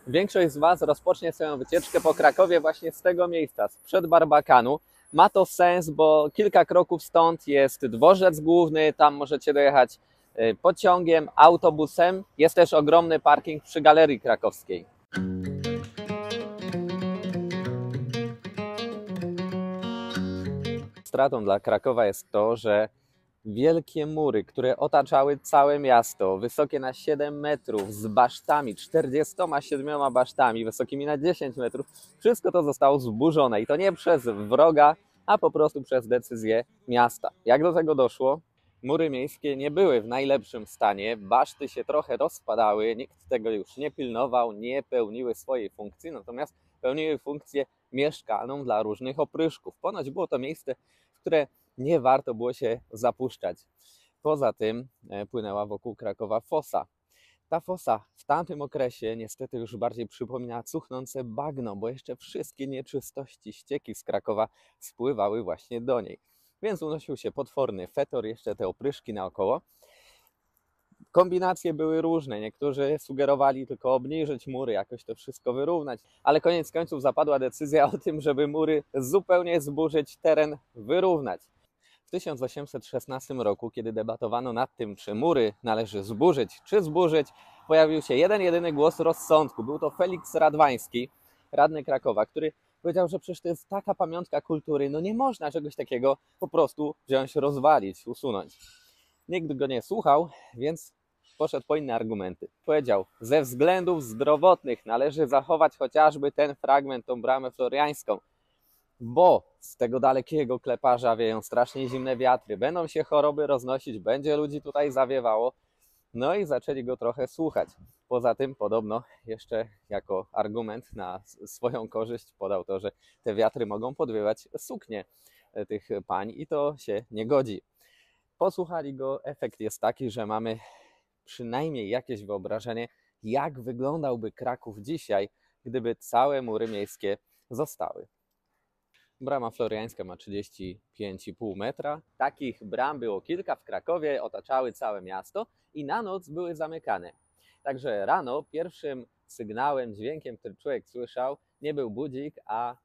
Większość z Was rozpocznie swoją wycieczkę po Krakowie właśnie z tego miejsca, sprzed Barbakanu. Ma to sens, bo kilka kroków stąd jest dworzec główny, tam możecie dojechać pociągiem, autobusem. Jest też ogromny parking przy Galerii Krakowskiej. Stratą dla Krakowa jest to, że wielkie mury, które otaczały całe miasto, wysokie na 7 metrów, z basztami, 47 basztami, wysokimi na 10 metrów, wszystko to zostało zburzone i to nie przez wroga, a po prostu przez decyzję miasta. Jak do tego doszło? Mury miejskie nie były w najlepszym stanie, baszty się trochę rozpadały, nikt tego już nie pilnował, nie pełniły swojej funkcji, natomiast pełniły funkcję mieszkalną dla różnych opryszków. Ponoć było to miejsce, w które nie warto było się zapuszczać. Poza tym płynęła wokół Krakowa fosa. Ta fosa w tamtym okresie niestety już bardziej przypomina cuchnące bagno, bo jeszcze wszystkie nieczystości, ścieki z Krakowa spływały właśnie do niej. Więc unosił się potworny fetor, jeszcze te opryszki naokoło. Kombinacje były różne. Niektórzy sugerowali tylko obniżyć mury, jakoś to wszystko wyrównać, ale koniec końców zapadła decyzja o tym, żeby mury zupełnie zburzyć, teren wyrównać. W 1816 roku, kiedy debatowano nad tym, czy mury należy zburzyć, czy zburzyć, pojawił się jeden jedyny głos rozsądku. Był to Feliks Radwański, radny Krakowa, który powiedział, że przecież to jest taka pamiątka kultury, no nie można czegoś takiego po prostu wziąć, rozwalić, usunąć. Nikt go nie słuchał, więc poszedł po inne argumenty. Powiedział, ze względów zdrowotnych należy zachować chociażby ten fragment, tą bramę floriańską, bo z tego dalekiego Kleparza wieją strasznie zimne wiatry, będą się choroby roznosić, będzie ludzi tutaj zawiewało. No i zaczęli go trochę słuchać. Poza tym podobno jeszcze jako argument na swoją korzyść podał to, że te wiatry mogą podwiewać suknie tych pań i to się nie godzi. Posłuchali go, efekt jest taki, że mamy przynajmniej jakieś wyobrażenie, jak wyglądałby Kraków dzisiaj, gdyby całe mury miejskie zostały. Brama floriańska ma 35,5 metra. Takich bram było kilka w Krakowie, otaczały całe miasto i na noc były zamykane. Także rano pierwszym sygnałem, dźwiękiem, który człowiek słyszał, nie był budzik, a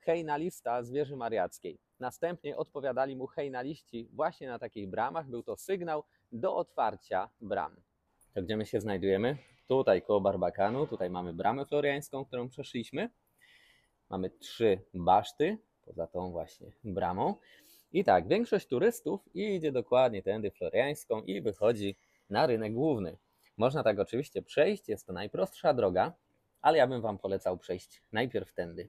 hejnalista z wieży mariackiej. Następnie odpowiadali mu hejnaliści właśnie na takich bramach. Był to sygnał do otwarcia bram. To gdzie my się znajdujemy? Tutaj koło Barbakanu, tutaj mamy bramę floriańską, którą przeszliśmy. Mamy 3 baszty, poza tą właśnie bramą. I tak, większość turystów idzie dokładnie tędy floriańską i wychodzi na rynek główny. Można tak oczywiście przejść, jest to najprostsza droga, ale ja bym Wam polecał przejść najpierw tędy.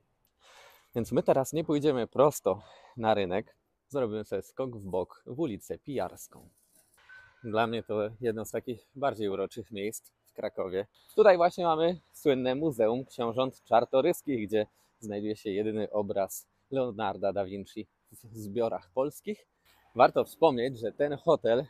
Więc my teraz nie pójdziemy prosto na rynek, zrobimy sobie skok w bok w ulicę Pijarską. Dla mnie to jedno z takich bardziej uroczych miejsc w Krakowie. Tutaj właśnie mamy słynne Muzeum Książąt Czartoryskich, gdzie znajduje się jedyny obraz Leonarda da Vinci w zbiorach polskich. Warto wspomnieć, że ten hotel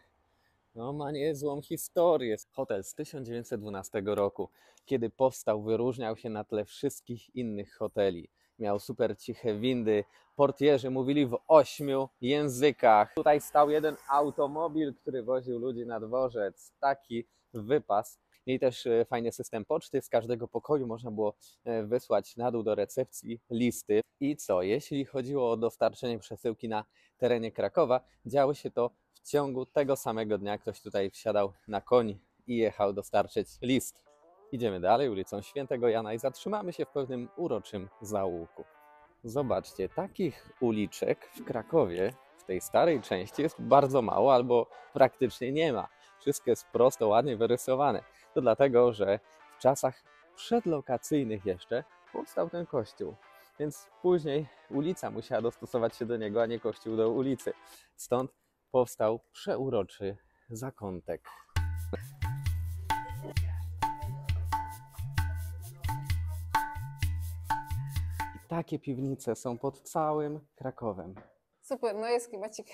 ma niezłą historię. Hotel z 1912 roku, kiedy powstał, wyróżniał się na tle wszystkich innych hoteli. Miał super ciche windy, portierzy mówili w 8 językach. Tutaj stał jeden automobil, który woził ludzi na dworzec. Taki wypas. Mieli też fajny system poczty. Z każdego pokoju można było wysłać na dół do recepcji listy. I co? Jeśli chodziło o dostarczenie przesyłki na terenie Krakowa, działo się to w ciągu tego samego dnia. Ktoś tutaj wsiadał na koń i jechał dostarczyć list. Idziemy dalej ulicą Świętego Jana i zatrzymamy się w pewnym uroczym zaułku. Zobaczcie, takich uliczek w Krakowie, w tej starej części jest bardzo mało albo praktycznie nie ma. Wszystko jest prosto, ładnie wyrysowane. To dlatego, że w czasach przedlokacyjnych jeszcze powstał ten kościół. Więc później ulica musiała dostosować się do niego, a nie kościół do ulicy. Stąd powstał przeuroczy zakątek. I takie piwnice są pod całym Krakowem. Super, no jest klimacik.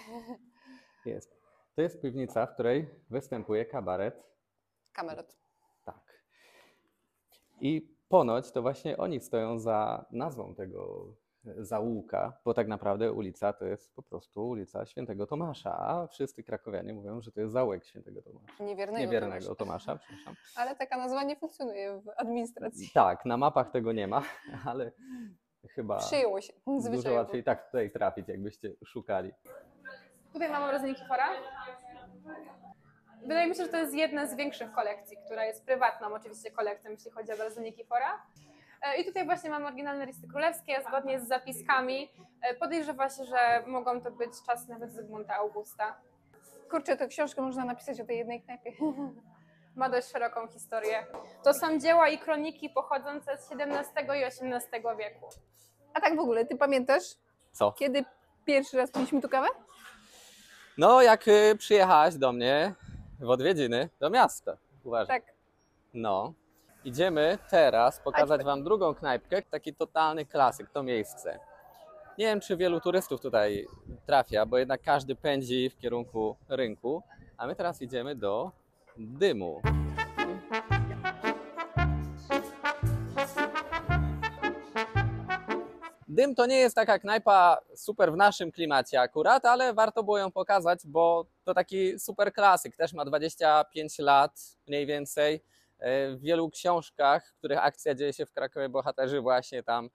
Jest. To jest piwnica, w której występuje kabaret. Kamerot. Tak. I ponoć to właśnie oni stoją za nazwą tego zaułka, bo tak naprawdę ulica to jest po prostu ulica Świętego Tomasza, a wszyscy krakowianie mówią, że to jest zaułek Świętego Tomasza. Niewiernego Tomasza, przepraszam. Ale taka nazwa nie funkcjonuje w administracji. Tak, na mapach tego nie ma, ale chyba Przyjęło się. dużo Zwyczajowo. łatwiej tak tutaj trafić, jakbyście szukali. Tutaj mamy obraz Nikifora. Wydaje mi się, że to jest jedna z większych kolekcji, która jest prywatną oczywiście kolekcją, jeśli chodzi o obrazy Nikifora. I tutaj właśnie mamy oryginalne listy królewskie, zgodnie z zapiskami. Podejrzewa się, że mogą to być czasy nawet Zygmunta Augusta. Kurczę, tę książkę można napisać o tej jednej knajpie. Ma dość szeroką historię. To są dzieła i kroniki pochodzące z XVII i XVIII wieku. A tak w ogóle, ty pamiętasz, Co? kiedy pierwszy raz piliśmy tu kawę? No, jak przyjechałaś do mnie w odwiedziny do miasta, uważaj. Tak. No, idziemy teraz pokazać Chodźmy. Wam drugą knajpkę, taki totalny klasyk, to miejsce. Nie wiem, czy wielu turystów tutaj trafia, bo jednak każdy pędzi w kierunku rynku, a my teraz idziemy do Dymu. Dym to nie jest taka knajpa super w naszym klimacie akurat, ale warto było ją pokazać, bo to taki super klasyk, też ma 25 lat mniej więcej. W wielu książkach, w których akcja dzieje się w Krakowie, bohaterzy właśnie tam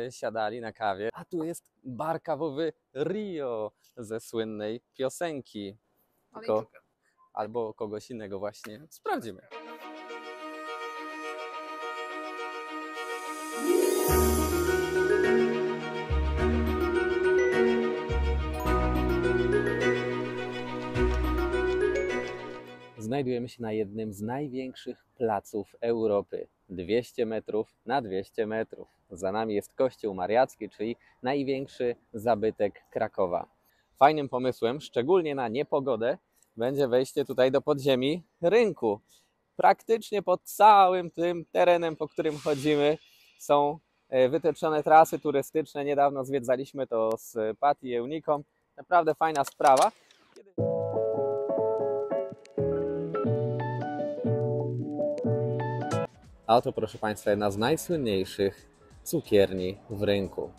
siadali na kawie. A tu jest bar kawowy Rio ze słynnej piosenki. Tylko, albo kogoś innego właśnie. Sprawdzimy. Znajdujemy się na jednym z największych placów Europy. 200 metrów na 200 metrów. Za nami jest Kościół Mariacki, czyli największy zabytek Krakowa. Fajnym pomysłem, szczególnie na niepogodę, będzie wejście tutaj do podziemi rynku. Praktycznie pod całym tym terenem, po którym chodzimy, są wytyczone trasy turystyczne. Niedawno zwiedzaliśmy to z Patty i Euniką. Naprawdę fajna sprawa. A oto, proszę Państwa, jedna z najsłynniejszych cukierni w rynku.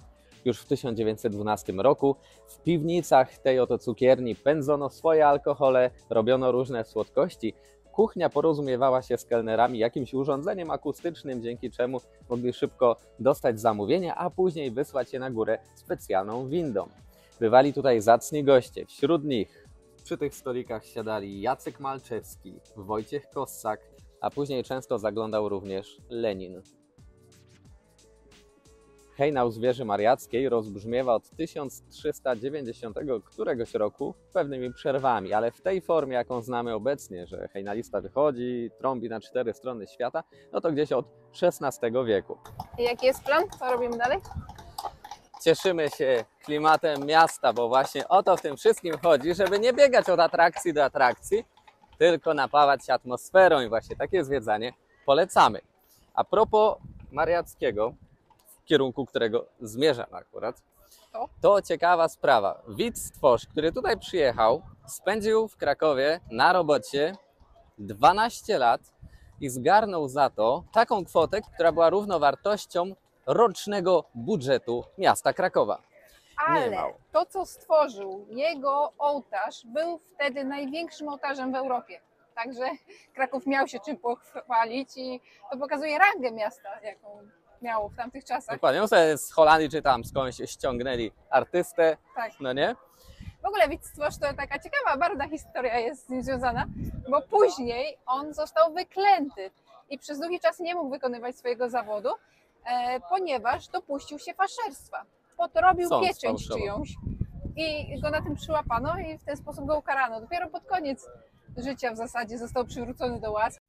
Już w 1912 roku w piwnicach tej oto cukierni pędzono swoje alkohole, robiono różne słodkości. Kuchnia porozumiewała się z kelnerami jakimś urządzeniem akustycznym, dzięki czemu mogli szybko dostać zamówienie, a później wysłać je na górę specjalną windą. Bywali tutaj zacni goście, wśród nich przy tych stolikach siadali Jacek Malczewski, Wojciech Kossak, a później często zaglądał również Lenin. Hejnał z wieży mariackiej rozbrzmiewa od 1390 któregoś roku pewnymi przerwami, ale w tej formie, jaką znamy obecnie, że hejnalista wychodzi, trąbi na 4 strony świata, no to gdzieś od XVI wieku. I jaki jest plan? Co robimy dalej? Cieszymy się klimatem miasta, bo właśnie o to w tym wszystkim chodzi, żeby nie biegać od atrakcji do atrakcji, tylko napawać się atmosferą i właśnie takie zwiedzanie polecamy. A propos Mariackiego, w kierunku którego zmierzam akurat, to ciekawa sprawa. Widz Stworz, który tutaj przyjechał, spędził w Krakowie na robocie 12 lat i zgarnął za to taką kwotę, która była równowartością rocznego budżetu miasta Krakowa. Ale mało. to, co stworzył, jego ołtarz był wtedy największym ołtarzem w Europie. Także Kraków miał się czym pochwalić i to pokazuje rangę miasta, jaką miało w tamtych czasach. Dokładnie, sobie z Holandii czy tam skądś ściągnęli artystę, Tak. no nie? W ogóle Widz Stworz to taka ciekawa, barwna historia jest z nim związana, bo później on został wyklęty i przez długi czas nie mógł wykonywać swojego zawodu, ponieważ dopuścił się faszerstwa. Podrobił Sąd pieczęć sfałszował. czyjąś i go na tym przyłapano i w ten sposób go ukarano. Dopiero pod koniec życia w zasadzie został przywrócony do łask.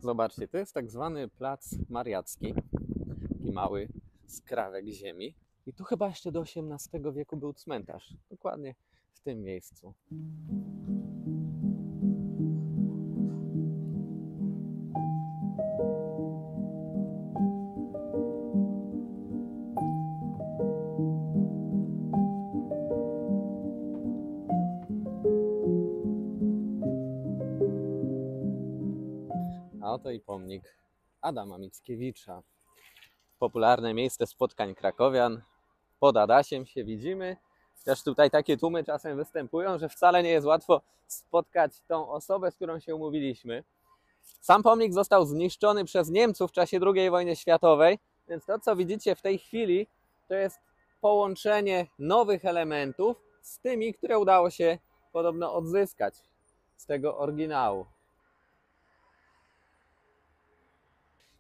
Zobaczcie, to jest tak zwany plac Mariacki, taki mały skrawek ziemi. I tu chyba jeszcze do XVIII wieku był cmentarz, dokładnie w tym miejscu. oto i pomnik Adama Mickiewicza. Popularne miejsce spotkań krakowian. Pod Adasiem się widzimy. Też tutaj takie tłumy czasem występują, że wcale nie jest łatwo spotkać tą osobę, z którą się umówiliśmy. Sam pomnik został zniszczony przez Niemców w czasie II wojny światowej, więc to, co widzicie w tej chwili, to jest połączenie nowych elementów z tymi, które udało się podobno odzyskać z tego oryginału.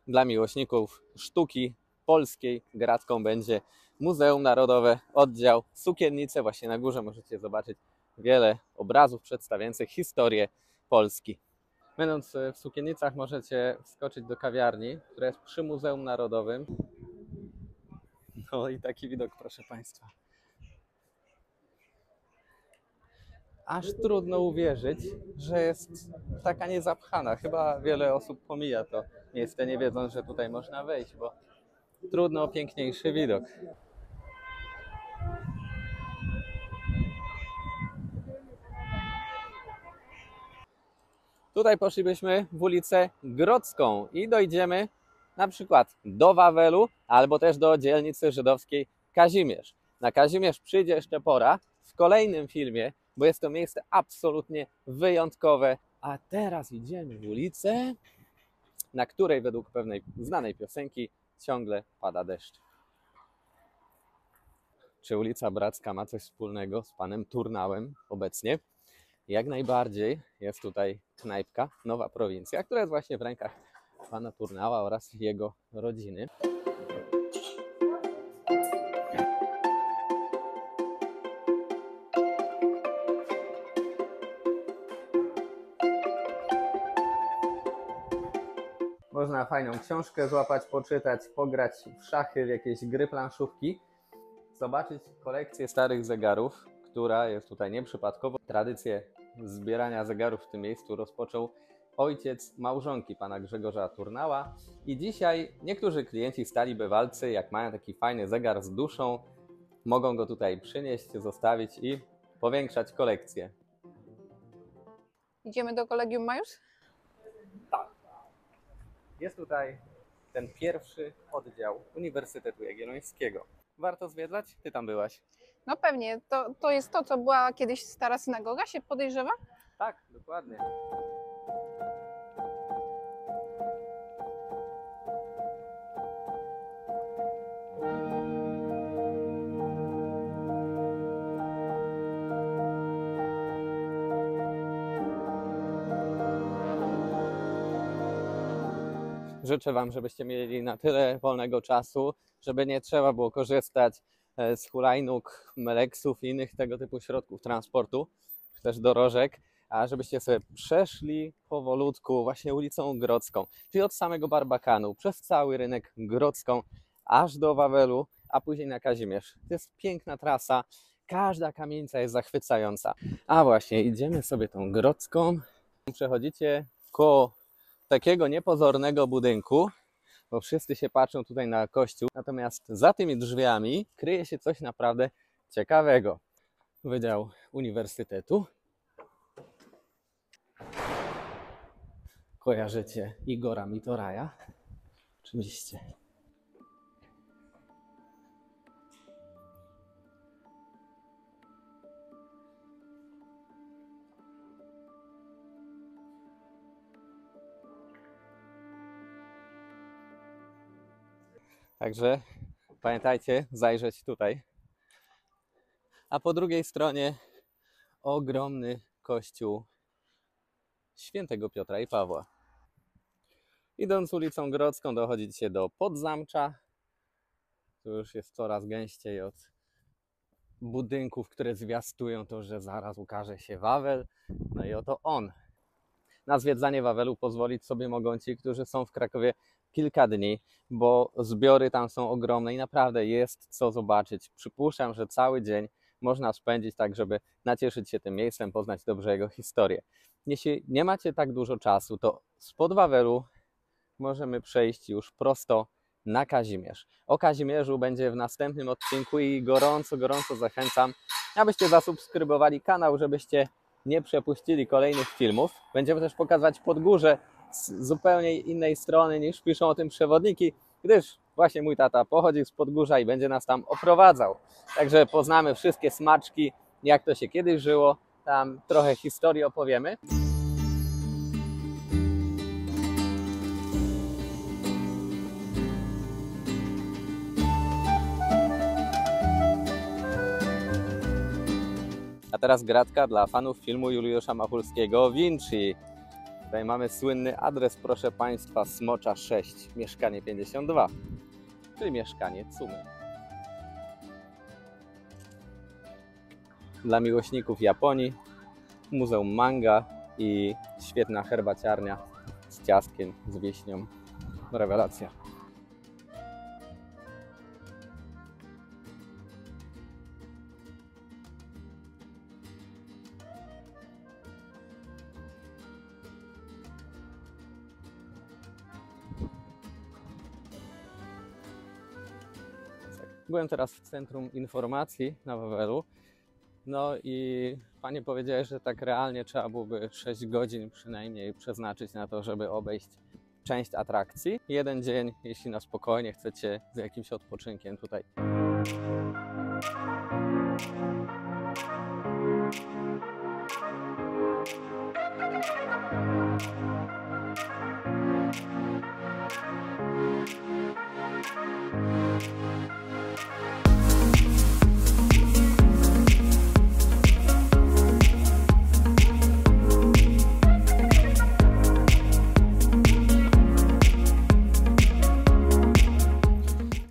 Dla miłośników sztuki polskiej gratką będzie Muzeum Narodowe, oddział Sukiennice. Właśnie na górze możecie zobaczyć wiele obrazów przedstawiających historię Polski. Będąc w Sukiennicach możecie wskoczyć do kawiarni, która jest przy Muzeum Narodowym. No i taki widok, proszę Państwa. Aż trudno uwierzyć, że jest taka niezapchana. Chyba wiele osób pomija to miejsce, nie wiedząc, że tutaj można wejść, bo trudno o piękniejszy widok. Tutaj poszlibyśmy w ulicę Grodzką i dojdziemy na przykład do Wawelu albo też do dzielnicy żydowskiej Kazimierz. Na Kazimierz przyjdzie jeszcze pora w kolejnym filmie, bo jest to miejsce absolutnie wyjątkowe. A teraz idziemy w ulicę, na której według pewnej znanej piosenki ciągle pada deszcz. Czy ulica Bracka ma coś wspólnego z panem Turnałem obecnie? Jak najbardziej. Jest tutaj knajpka Nowa Prowincja, która jest właśnie w rękach pana Turnała oraz jego rodziny. Można fajną książkę złapać, poczytać, pograć w szachy, w jakieś gry planszówki, zobaczyć kolekcję starych zegarów, która jest tutaj nieprzypadkowo. Tradycję zbierania zegarów w tym miejscu rozpoczął ojciec małżonki pana Grzegorza Turnała i dzisiaj niektórzy klienci, stali bywalcy, jak mają taki fajny zegar z duszą, mogą go tutaj przynieść, zostawić i powiększać kolekcję. Idziemy do Kolegium Majus? Jest tutaj ten pierwszy oddział Uniwersytetu Jagiellońskiego. Warto zwiedzać? Ty tam byłaś. No pewnie. To jest to, co była kiedyś stara synagoga, się podejrzewa? Tak, dokładnie. Życzę Wam, żebyście mieli na tyle wolnego czasu, żeby nie trzeba było korzystać z hulajnóg, meleksów i innych tego typu środków transportu, czy też dorożek, a żebyście sobie przeszli powolutku właśnie ulicą Grodzką, czyli od samego Barbakanu, przez cały rynek Grodzką, aż do Wawelu, a później na Kazimierz. To jest piękna trasa, każda kamienica jest zachwycająca. A właśnie, idziemy sobie tą Grodzką, przechodzicie koło takiego niepozornego budynku, bo wszyscy się patrzą tutaj na kościół, natomiast za tymi drzwiami kryje się coś naprawdę ciekawego. Wydział Uniwersytetu. Kojarzycie Igora Mitoraja? Oczywiście. Także pamiętajcie zajrzeć tutaj. A po drugiej stronie ogromny kościół Świętego Piotra i Pawła. Idąc ulicą Grodzką dochodzicie do Podzamcza. Tu już jest coraz gęściej od budynków, które zwiastują to, że zaraz ukaże się Wawel. No i oto on. Na zwiedzanie Wawelu pozwolić sobie mogą ci, którzy są w Krakowie kilka dni, bo zbiory tam są ogromne i naprawdę jest co zobaczyć. Przypuszczam, że cały dzień można spędzić tak, żeby nacieszyć się tym miejscem, poznać dobrze jego historię. Jeśli nie macie tak dużo czasu, to spod Wawelu możemy przejść już prosto na Kazimierz. O Kazimierzu będzie w następnym odcinku i gorąco zachęcam, abyście zasubskrybowali kanał, żebyście nie przepuścili kolejnych filmów. Będziemy też pokazywać Podgórze z zupełnie innej strony niż piszą o tym przewodniki, gdyż właśnie mój tata pochodzi z Podgórza i będzie nas tam oprowadzał. Także poznamy wszystkie smaczki, jak to się kiedyś żyło, tam trochę historii opowiemy. A teraz gratka dla fanów filmu Juliusza Machulskiego Vinci. Tutaj mamy słynny adres, proszę Państwa, Smocza 6, mieszkanie 52, czyli mieszkanie Cumy. Dla miłośników Japonii Muzeum Manga i świetna herbaciarnia z ciastkiem, z wiśnią. Rewelacja. Byłem teraz w Centrum Informacji na Wawelu, no i panie powiedziały, że tak realnie trzeba byłoby 6 godzin przynajmniej przeznaczyć na to, żeby obejść część atrakcji. Jeden dzień, jeśli na spokojnie chcecie z jakimś odpoczynkiem tutaj.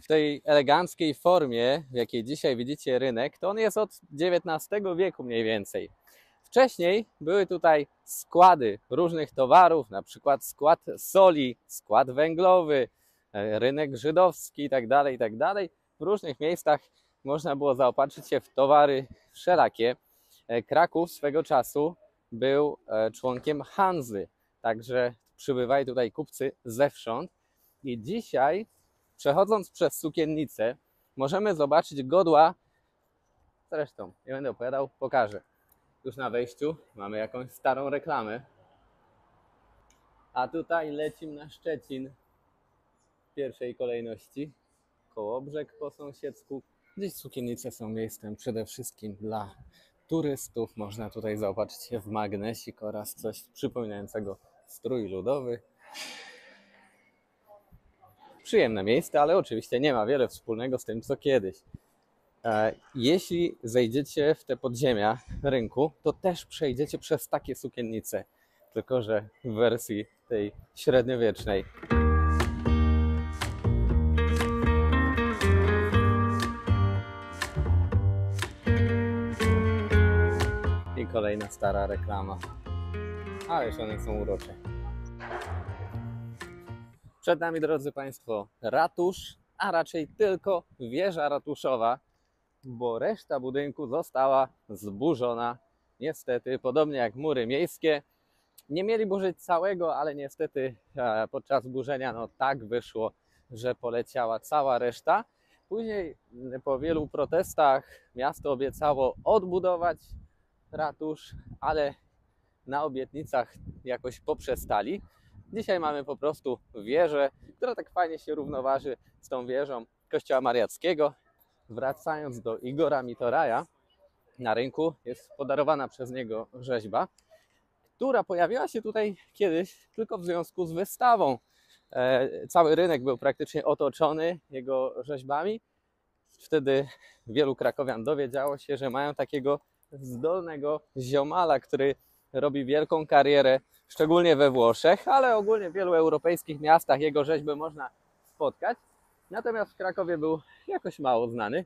W tej eleganckiej formie, w jakiej dzisiaj widzicie rynek, to on jest od XIX wieku mniej więcej. Wcześniej były tutaj składy różnych towarów, na przykład skład soli, skład węglowy, rynek żydowski itd., itd. W różnych miejscach można było zaopatrzyć się w towary wszelakie. Kraków swego czasu był członkiem Hanzy, także przybywali tutaj kupcy zewsząd. I dzisiaj, przechodząc przez sukiennicę, możemy zobaczyć godła, zresztą nie będę opowiadał, pokażę. Już na wejściu mamy jakąś starą reklamę. A tutaj lecimy na Szczecin w pierwszej kolejności. Kołobrzeg po sąsiedzku. Dziś sukiennice są miejscem przede wszystkim dla turystów. Można tutaj zaopatrzyć się w magnesik oraz coś przypominającego strój ludowy. Przyjemne miejsce, ale oczywiście nie ma wiele wspólnego z tym, co kiedyś. Jeśli zejdziecie w te podziemia rynku, to też przejdziecie przez takie sukiennice, tylko że w wersji tej średniowiecznej. I kolejna stara reklama. Ależ one są urocze. Przed nami, drodzy Państwo, ratusz, a raczej tylko wieża ratuszowa, bo reszta budynku została zburzona. Niestety, podobnie jak mury miejskie, nie mieli burzyć całego, ale niestety podczas burzenia tak wyszło, że poleciała cała reszta. Później po wielu protestach miasto obiecało odbudować ratusz, ale na obietnicach jakoś poprzestali. Dzisiaj mamy po prostu wieżę, która tak fajnie się równoważy z tą wieżą Kościoła Mariackiego. Wracając do Igora Mitoraja, na rynku jest podarowana przez niego rzeźba, która pojawiła się tutaj kiedyś tylko w związku z wystawą. Cały rynek był praktycznie otoczony jego rzeźbami. Wtedy wielu krakowian dowiedziało się, że mają takiego zdolnego ziomala, który robi wielką karierę, szczególnie we Włoszech, ale ogólnie w wielu europejskich miastach jego rzeźby można spotkać. Natomiast w Krakowie był jakoś mało znany,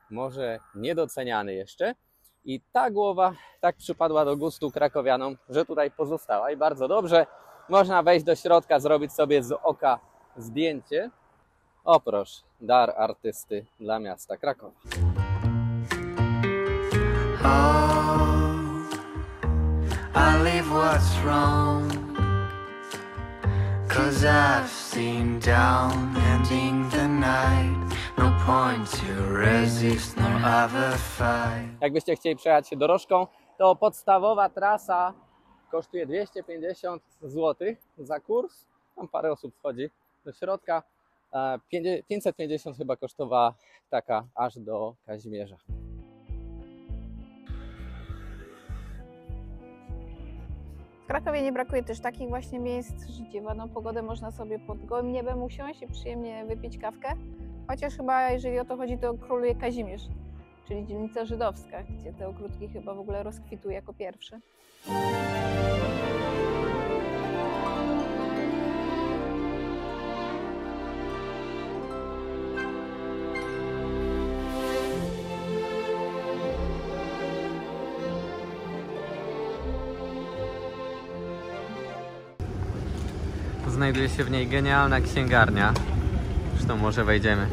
może niedoceniany jeszcze. I ta głowa tak przypadła do gustu krakowianom, że tutaj pozostała. I bardzo dobrze, można wejść do środka, zrobić sobie z oka zdjęcie. O proszę, dar artysty dla miasta Krakowa. I leave what's wrong, 'cause I've seen down ending the night. No point to resist, no other fight. Jakbyście chcieli przejechać się dorożką, to podstawowa trasa kosztuje 250 zł za kurs. Tam parę osób wchodzi do środka. 550 chyba kosztowała taka aż do Kazimierza. W Krakowie nie brakuje też takich właśnie miejsc, gdzie w ładną pogodę można sobie pod gołym niebem usiąść i przyjemnie wypić kawkę. Chociaż chyba, jeżeli o to chodzi, to króluje Kazimierz, czyli dzielnica żydowska, gdzie te ogródki chyba w ogóle rozkwitły jako pierwsze. Znajduje się w niej genialna księgarnia. Zresztą może wejdziemy.